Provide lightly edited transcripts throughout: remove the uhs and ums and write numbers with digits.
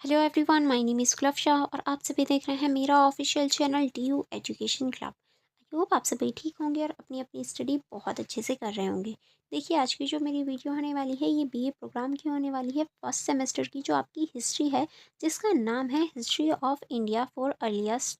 Hello everyone, my name is club Shah और आप सभी देख रहे हैं मेरा official channel DU education club. I hope आप सभी ठीक होंगे और अपनी अपनी स्टडी बहुत अच्छे से कर रहे होंगे। देखिए, आज की जो मेरी वीडियो होने वाली है ये BA प्रोग्राम की होने वाली है, फर्स्ट सेमेस्टर की, जो आपकी हिस्ट्री है, जिसका नाम है history of India for earliest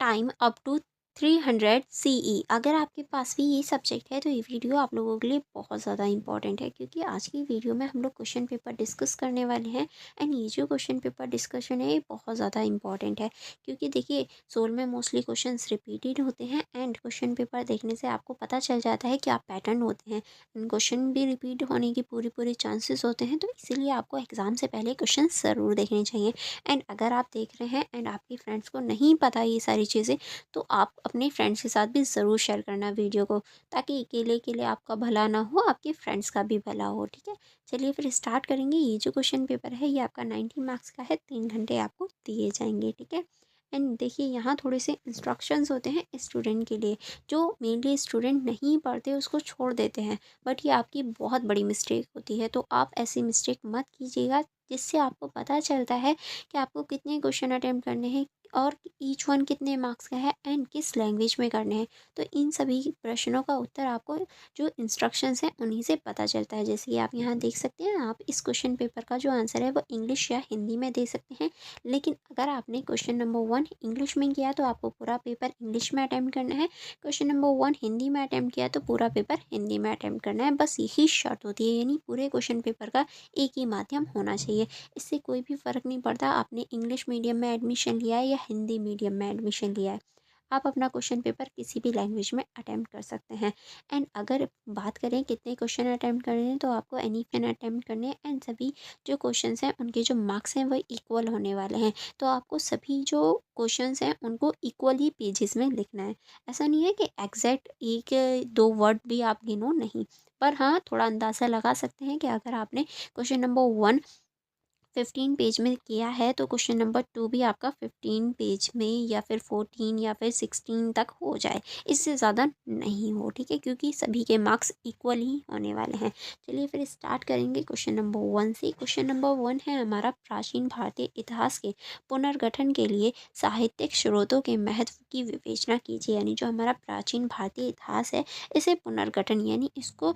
time up to 300 CE। अगर आपके पास भी ये सब्जेक्ट है तो ये वीडियो आप लोगों के लिए बहुत ज़्यादा इंपॉर्टेंट है, क्योंकि आज की वीडियो में हम लोग क्वेश्चन पेपर डिस्कस करने वाले हैं। एंड ये जो क्वेश्चन पेपर डिस्कशन है ये बहुत ज़्यादा इंपॉर्टेंट है, क्योंकि देखिए, सोल में मोस्टली क्वेश्चंस रिपीटेड होते हैं एंड क्वेश्चन पेपर देखने से आपको पता चल जाता है क्या पैटर्न होते हैं। एंड क्वेश्चन भी रिपीट होने की पूरी पूरी चांसेस होते हैं, तो इसीलिए आपको एग्ज़ाम से पहले क्वेश्चन ज़रूर देखने चाहिए। एंड अगर आप देख रहे हैं एंड आपके फ्रेंड्स को नहीं पता ये सारी चीज़ें, तो आप अपने फ्रेंड्स के साथ भी ज़रूर शेयर करना वीडियो को, ताकि अकेले अकेले आपका भला ना हो, आपके फ्रेंड्स का भी भला हो। ठीक है, चलिए फिर स्टार्ट करेंगे। ये जो क्वेश्चन पेपर है ये आपका 90 मार्क्स का है, 3 घंटे आपको दिए जाएंगे। ठीक है, एंड देखिए, यहाँ थोड़े से इंस्ट्रक्शंस होते हैं स्टूडेंट के लिए, जो मेनली स्टूडेंट नहीं पढ़ते उसको छोड़ देते हैं, बट ये आपकी बहुत बड़ी मिस्टेक होती है। तो आप ऐसी मिस्टेक मत कीजिएगा, जिससे आपको पता चलता है कि आपको कितने क्वेश्चन अटेम्प्ट करने हैं और ईच वन कितने मार्क्स का है एंड किस लैंग्वेज में करने हैं। तो इन सभी प्रश्नों का उत्तर आपको जो इंस्ट्रक्शंस हैं उन्हीं से पता चलता है। जैसे कि आप यहाँ देख सकते हैं, आप इस क्वेश्चन पेपर का जो आंसर है वो इंग्लिश या हिंदी में दे सकते हैं। लेकिन अगर आपने क्वेश्चन नंबर 1 इंग्लिश में किया तो आपको पूरा पेपर इंग्लिश में अटैम्प्ट करना है। क्वेश्चन नंबर 1 हिंदी में अटैम्प्ट किया तो पूरा पेपर हिंदी में अटैम्प्ट करना है। बस यही शर्त होती है, यानी पूरे क्वेश्चन पेपर का एक ही माध्यम होना चाहिए। इससे कोई भी फ़र्क नहीं पड़ता आपने इंग्लिश मीडियम में एडमिशन लिया है या हिंदी मीडियम में एडमिशन लिया है। आप अपना क्वेश्चन पेपर किसी भी लैंग्वेज में अटेम्प्ट कर सकते हैं। एंड अगर बात करें कितने क्वेश्चन अटेम्प्ट करने हैं, तो आपको एनी फिन अटेम्प्ट करने हैं एंड सभी जो क्वेश्चंस हैं उनके जो मार्क्स हैं वो इक्वल होने वाले हैं। तो आपको सभी जो क्वेश्चंस हैं उनको इक्वली पेजेस में लिखना है। ऐसा नहीं है कि एग्जैक्ट एक दो वर्ड भी आप गिनो, नहीं, पर हाँ, थोड़ा अंदाज़ा लगा सकते हैं कि अगर आपने क्वेश्चन नंबर 1 15 पेज में किया है तो क्वेश्चन नंबर 2 भी आपका 15 पेज में या फिर 14 या फिर 16 तक हो जाए, इससे ज़्यादा नहीं हो। ठीक है, क्योंकि सभी के मार्क्स इक्वल ही होने वाले हैं। चलिए फिर स्टार्ट करेंगे क्वेश्चन नंबर 1 से। क्वेश्चन नंबर 1 है हमारा, प्राचीन भारतीय इतिहास के पुनर्गठन के लिए साहित्यिक स्रोतों के महत्व की विवेचना कीजिए। यानी जो हमारा प्राचीन भारतीय इतिहास है, इसे पुनर्गठन यानी इसको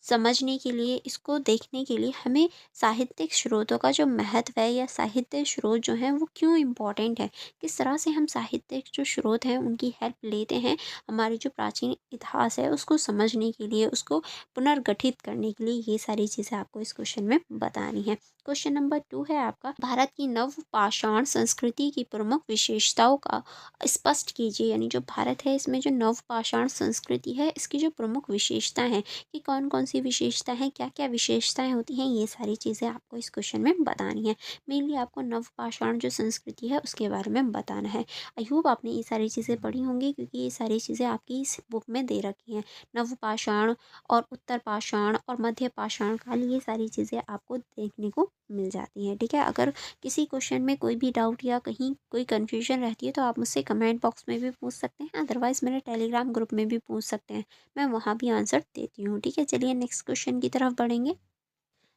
समझने के लिए, इसको देखने के लिए हमें साहित्यिक स्रोतों का जो महत्व है या साहित्य स्रोत जो हैं वो क्यों इम्पोर्टेंट है, किस तरह से हम साहित्यिक जो स्रोत हैं उनकी हेल्प लेते हैं हमारे जो प्राचीन इतिहास है उसको समझने के लिए, उसको पुनर्गठित करने के लिए, ये सारी चीज़ें आपको इस क्वेश्चन में बतानी है। क्वेश्चन नंबर 2 है आपका, भारत की नवपाषाण संस्कृति की प्रमुख विशेषताओं का स्पष्ट कीजिए। यानी जो भारत है इसमें जो नवपाषाण संस्कृति है इसकी जो प्रमुख विशेषता है कि कौन कौन सी विशेषता है, क्या क्या विशेषताएं होती हैं, ये सारी चीज़ें आपको इस क्वेश्चन में बतानी है। मेनली आपको नवपाषाण जो संस्कृति है उसके बारे में बताना है। आई होप आपने ये सारी चीज़ें पढ़ी होंगी, क्योंकि ये सारी चीज़ें आपकी इस बुक में दे रखी हैं। नवपाषाण और उत्तर पाषाण और मध्य पाषाण काल, ये सारी चीज़ें आपको देखने को मिल जाती हैं। ठीक है, अगर किसी क्वेश्चन में कोई भी डाउट या कहीं कोई कन्फ्यूजन रहती है तो आप मुझसे कमेंट बॉक्स में भी पूछ सकते हैं, अदरवाइज़ मेरे टेलीग्राम ग्रुप में भी पूछ सकते हैं, मैं वहाँ भी आंसर देती हूँ। ठीक है, चलिए नेक्स्ट क्वेश्चन की तरफ बढ़ेंगे।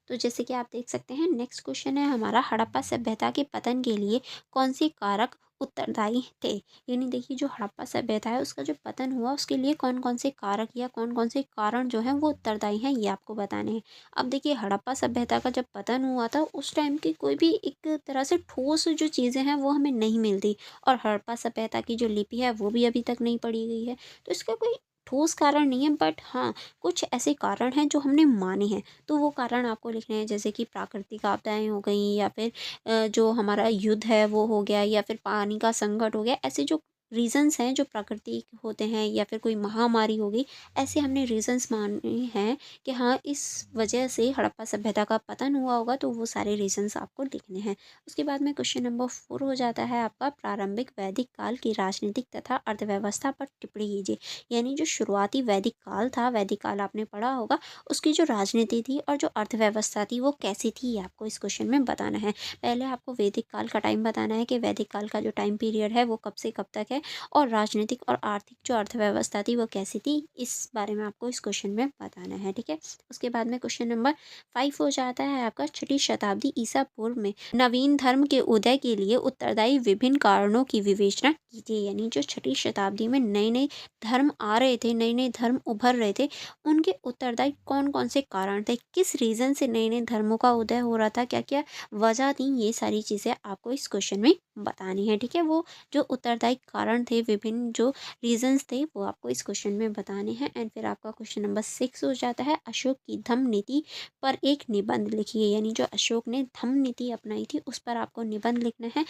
तो जैसे कि आप देख सकते हैं, नेक्स्ट क्वेश्चन है हमारा, हड़प्पा सभ्यता के पतन के लिए कौन से कारक उत्तरदायी थे। यानी देखिए, जो हड़प्पा सभ्यता है उसका जो पतन हुआ उसके लिए कौन कौन से कारक या कौन कौन से कारण जो हैं वो उत्तरदायी हैं, ये आपको बताने हैं। अब देखिए, हड़प्पा सभ्यता का जब पतन हुआ था उस टाइम की कोई भी एक तरह से ठोस जो चीज़ें हैं वो हमें नहीं मिलती, और हड़प्पा सभ्यता की जो लिपि है वो भी अभी तक नहीं पढ़ी गई है। तो इसका कोई ठोस कारण नहीं है, बट हाँ, कुछ ऐसे कारण हैं जो हमने माने हैं। तो वो कारण आपको लिखने हैं, जैसे कि प्राकृतिक आपदाएँ हो गई, या फिर जो हमारा युद्ध है वो हो गया, या फिर पानी का संकट हो गया। ऐसे जो रीज़न्स हैं जो प्राकृतिक होते हैं, या फिर कोई महामारी हो गई, ऐसे हमने रीज़न्स माने हैं कि हाँ, इस वजह से हड़प्पा सभ्यता का पतन हुआ होगा। तो वो सारे रीज़न्स आपको लिखने हैं। उसके बाद में क्वेश्चन नंबर 4 हो जाता है आपका, प्रारंभिक वैदिक काल की राजनीतिक तथा अर्थव्यवस्था पर टिप्पणी कीजिए। यानी जो शुरुआती वैदिक काल था, वैदिक काल आपने पढ़ा होगा, उसकी जो राजनीति थी और जो अर्थव्यवस्था थी वो कैसी थी, ये आपको इस क्वेश्चन में बताना है। पहले आपको वैदिक काल का टाइम बताना है कि वैदिक काल का जो टाइम पीरियड है वो कब से कब तक है, है और राजनीतिक और आर्थिक जो अर्थव्यवस्था थी वो कैसी थी, इस बारे में आपको इस क्वेश्चन में बताना है। ठीक है, उसके बाद में क्वेश्चन नंबर 5 हो जाता है आपका, छठी शताब्दी ईसा पूर्व में नवीन धर्म के उदय के लिए उत्तरदायी विभिन्न कारणों की विवेचना कीजिए। यानी जो छठी शताब्दी में नए नए धर्म आ रहे थे, नए नए धर्म उभर रहे थे, उनके उत्तरदायी कौन कौन से कारण थे, किस रीज़न से नए नए धर्मों का उदय हो रहा था, क्या क्या वजह थी, ये सारी चीज़ें आपको इस क्वेश्चन में बतानी है। ठीक है, वो जो उत्तरदायी कारण थे, विभिन्न जो रीजंस थे, वो आपको इस क्वेश्चन में बताने हैं। एंड फिर आपका क्वेश्चन नंबर 6 हो जाता है, अशोक की धम्म नीति पर एक निबंध लिखिए। यानी जो अशोक ने धम्म नीति अपनाई थी उस पर आपको निबंध लिखना है।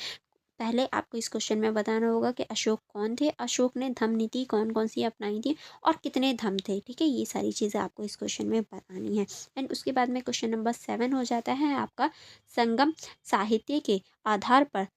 पहले आपको इस क्वेश्चन में बताना होगा कि अशोक कौन थे, अशोक ने धम्म नीति कौन कौन सी अपनाई थी और कितने धम्म थे। ठीक है, ये सारी चीज़ें आपको इस क्वेश्चन में बतानी है। एंड उसके बाद में क्वेश्चन नंबर 7 हो जाता है आपका, संगम साहित्य के आधार पर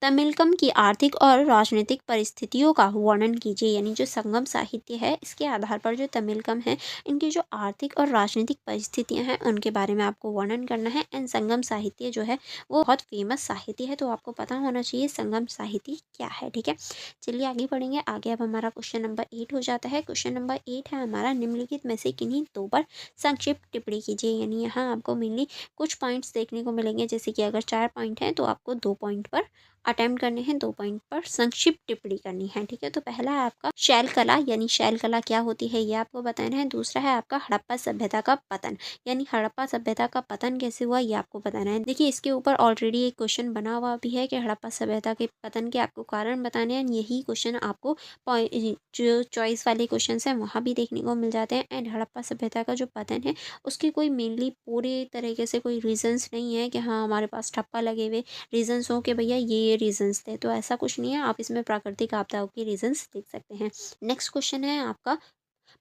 तमिलकम की आर्थिक और राजनीतिक परिस्थितियों का वर्णन कीजिए। यानी जो संगम साहित्य है, इसके आधार पर जो तमिलकम है, इनकी जो आर्थिक और राजनीतिक परिस्थितियां हैं उनके बारे में आपको वर्णन करना है। एंड संगम साहित्य जो है वो बहुत फेमस साहित्य है, तो आपको पता होना चाहिए संगम साहित्य क्या है। ठीक है, चलिए आगे बढ़ेंगे। आगे अब हमारा क्वेश्चन नंबर 8 हो जाता है। क्वेश्चन नंबर 8 है हमारा, निम्नलिखित में से किन्हीं दो पर संक्षिप्त टिप्पणी कीजिए। यानी यहाँ आपको मेनली कुछ पॉइंट्स देखने को मिलेंगे, जैसे कि अगर 4 पॉइंट हैं तो आपको 2 पॉइंट पर अटेम्प्ट करने हैं, 2 पॉइंट पर संक्षिप्त टिप्पणी करनी है। ठीक है, तो पहला है आपका शैल कला, यानी शैल कला क्या होती है ये आपको बताना है। दूसरा है आपका हड़प्पा सभ्यता का पतन, यानी हड़प्पा सभ्यता का पतन कैसे हुआ ये आपको बताना है। देखिए, इसके ऊपर ऑलरेडी एक क्वेश्चन बना हुआ भी है कि हड़प्पा सभ्यता के पतन के आपको कारण बताने हैं। यही क्वेश्चन आपको जो चॉइस वाले क्वेश्चन है वहाँ भी देखने को मिल जाते हैं। एंड हड़प्पा सभ्यता का जो पतन है उसकी कोई मेनली पूरे तरीके से कोई रीजंस नहीं है कि हाँ हमारे पास ठप्पा लगे हुए रीजंस हो कि भैया ये रीजंस थे, तो ऐसा कुछ नहीं है। आप इसमें प्राकृतिक आपदाओं के रीजंस देख सकते हैं। नेक्स्ट क्वेश्चन है आपका,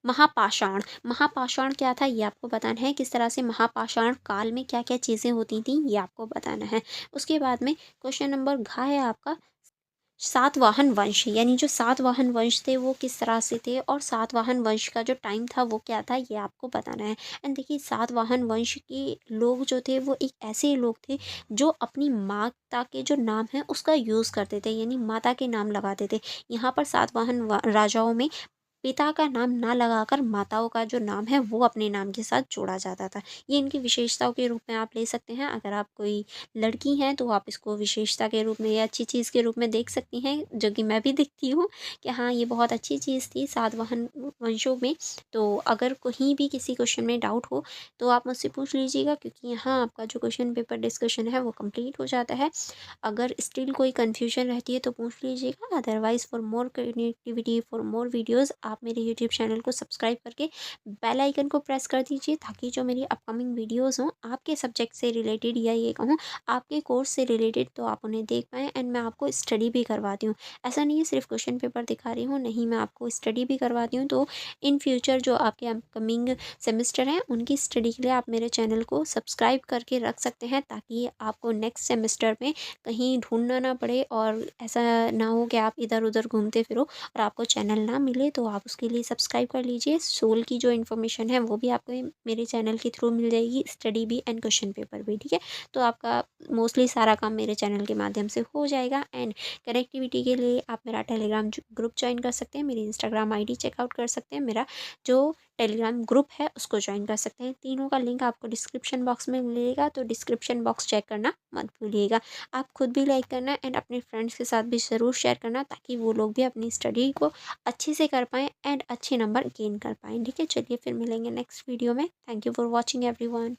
महापाषाण। महापाषाण क्या था ये आपको बताना है। किस तरह से महापाषाण काल में क्या क्या चीज़ें होती थी ये आपको बताना है। उसके बाद में क्वेश्चन नंबर घ है आपका, सातवाहन वंश। यानी जो सातवाहन वंश थे वो किस तरह से थे और सातवाहन वंश का जो टाइम था वो क्या था ये आपको बताना है। एंड देखिए, सातवाहन वंश के लोग जो थे वो एक ऐसे लोग थे जो अपनी माता के जो नाम है उसका यूज़ करते थे, यानी माता के नाम लगाते थे। यहाँ पर सातवाहन राजाओं में पिता का नाम ना लगाकर माताओं का जो नाम है वो अपने नाम के साथ जोड़ा जाता था। ये इनकी विशेषताओं के रूप में आप ले सकते हैं। अगर आप कोई लड़की हैं तो आप इसको विशेषता के रूप में या अच्छी चीज़ के रूप में देख सकती हैं, जो कि मैं भी दिखती हूँ कि हाँ ये बहुत अच्छी चीज़ थी सातवाहन वंशों में। तो अगर कहीं भी किसी क्वेश्चन में डाउट हो तो आप मुझसे पूछ लीजिएगा, क्योंकि यहाँ आपका जो क्वेश्चन पेपर डिस्कशन है वो कंप्लीट हो जाता है। अगर स्टिल कोई कन्फ्यूजन रहती है तो पूछ लीजिएगा। Otherwise for more connectivity, for more videos, आप मेरे यूट्यूब चैनल को सब्सक्राइब करके बेल आइकन को प्रेस कर दीजिए, ताकि जो मेरी अपकमिंग वीडियोज़ हों आपके सब्जेक्ट से रिलेटेड या ये कहूँ आपके कोर्स से रिलेटेड, तो आप उन्हें देख पाएँ। एंड मैं आपको स्टडी भी करवाती हूँ। ऐसा नहीं है सिर्फ क्वेश्चन पेपर दिखा रही हूँ, नहीं, मैं आपको स्टडी भी करवाती हूँ। तो इन फ्यूचर जो आपके अपकमिंग सेमेस्टर हैं उनकी स्टडी के लिए आप मेरे चैनल को सब्सक्राइब करके रख सकते हैं, ताकि आपको नेक्स्ट सेमेस्टर में कहीं ढूंढना ना पड़े और ऐसा ना हो कि आप इधर उधर घूमते फिरो और आपको चैनल ना मिले। तो आप उसके लिए सब्सक्राइब कर लीजिए। सोल की जो इन्फॉर्मेशन है वो भी आपको मेरे चैनल के थ्रू मिल जाएगी, स्टडी भी एंड क्वेश्चन पेपर भी। ठीक है, तो आपका मोस्टली सारा काम मेरे चैनल के माध्यम से हो जाएगा। एंड कनेक्टिविटी के लिए आप मेरा टेलीग्राम ग्रुप ज्वाइन कर सकते हैं, मेरी इंस्टाग्राम ID चेकआउट कर सकते हैं, मेरा जो टेलीग्राम ग्रुप है उसको ज्वाइन कर सकते हैं। तीनों का लिंक आपको डिस्क्रिप्शन बॉक्स में मिलेगा, तो डिस्क्रिप्शन बॉक्स चेक करना मत भूलिएगा। आप खुद भी लाइक करना एंड अपने फ्रेंड्स के साथ भी ज़रूर शेयर करना, ताकि वो लोग भी अपनी स्टडी को अच्छे से कर पाएँ एंड अच्छे नंबर गेन कर पाएँ। ठीक है, चलिए फिर मिलेंगे नेक्स्ट वीडियो में। Thank you for watching everyone.